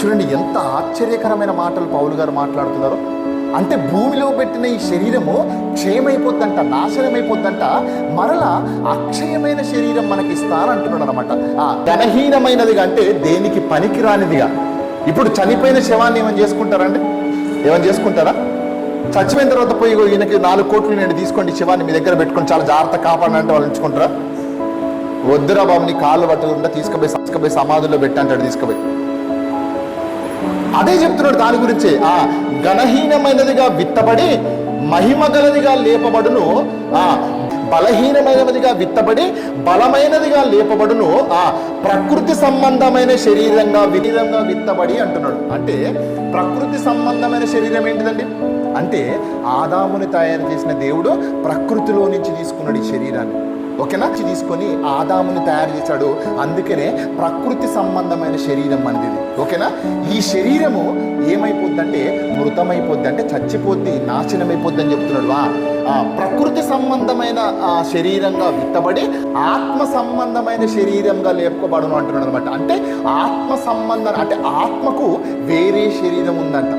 చూడండి ఎంత ఆశ్చర్యకరమైన మాటలు పౌలు గారు మాట్లాడుతున్నారు. అంటే భూమిలో పెట్టిన ఈ శరీరము క్షయమైపోద్దంట, నాశనమైపోద్దంట, మరలా అక్షయమైన శరీరం మనకి ఇస్తానంటున్నాడు అనమాట. ఘనహీనమైనదిగా అంటే దేనికి పనికిరానిదిగా. ఇప్పుడు చనిపోయిన శవాన్ని ఏమని చేసుకుంటారండి? ఏమని చేసుకుంటారా? చచ్చిపోయిన తర్వాత పోయి ఈయనకి 4 కోట్లు నేను తీసుకోండి, శవాన్ని మీ దగ్గర పెట్టుకొని చాలా జాగ్రత్త కాపాడంటే వాళ్ళు ఉంచుకుంటారా? వద్దురా బాబు, నీ కాళ్ళు పట్టకుండా తీసుకుపోయి సమాధుల్లో పెట్టంటాడు. తీసుకుపోయి అదే చెప్తున్నాడు దాని గురించి. ఘనహీనమైనదిగా విత్తబడి మహిమ గలదిగా లేపబడును, బలహీనమైనదిగా విత్తబడి బలమైనదిగా లేపబడును, ప్రకృతి సంబంధమైన శరీరంగా విత్తబడి అంటున్నాడు. అంటే ప్రకృతి సంబంధమైన శరీరం ఏంటిదండి? అంటే ఆదాముని తయారు చేసిన దేవుడు ప్రకృతిలో నుంచి తీసుకున్నాడు ఈ శరీరాన్ని. ఓకేనా? తీసుకొని ఆదాముని తయారు చేశాడు. అందుకనే ప్రకృతి సంబంధమైన శరీరం అనేది. ఓకేనా? ఈ శరీరము ఏమైపోద్దంటే మృతమైపోద్ది, అంటే చచ్చిపోద్ది, నాశనమైపోద్ది అని చెప్తున్నాడు. ప్రకృతి సంబంధమైన శరీరంగా విత్తబడి ఆత్మ సంబంధమైన శరీరంగా లేపుకోబడును అంటున్నాడు అనమాట. అంటే ఆత్మ సంబంధం అంటే ఆత్మకు వేరే శరీరం ఉందంట.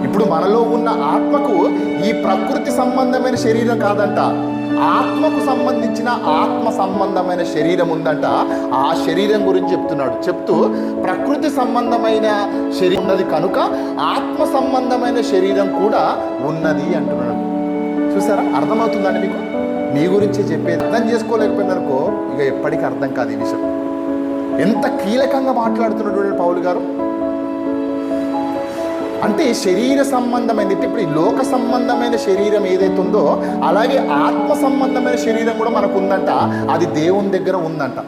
ఇప్పుడు మనలో ఉన్న ఆత్మకు ఈ ప్రకృతి సంబంధమైన శరీరం కాదంట, ఆత్మకు సంబంధించిన ఆత్మ సంబంధమైన శరీరం ఉందంట. ఆ శరీరం గురించి చెప్తూ ప్రకృతి సంబంధమైన శరీరం ఉన్నది కనుక ఆత్మ సంబంధమైన శరీరం కూడా ఉన్నది అంటున్నాడు. చూసారా? అర్థమవుతుందండి మీకు? మీ గురించి చెప్పేది అర్థం చేసుకోలేకపోయినారనుకో ఇక ఎప్పటికీ అర్థం కాదు ఈ విషయం. ఎంత కీలకంగా మాట్లాడుతున్నాడు పౌలు గారు. అంటే శరీర సంబంధమైనది. ఇప్పుడు ఈ లోక సంబంధమైన శరీరం ఏదైతే ఉందో అలాగే ఆత్మ సంబంధమైన శరీరం కూడా మనకు ఉందంట. అది దేవుని దగ్గర ఉందంట.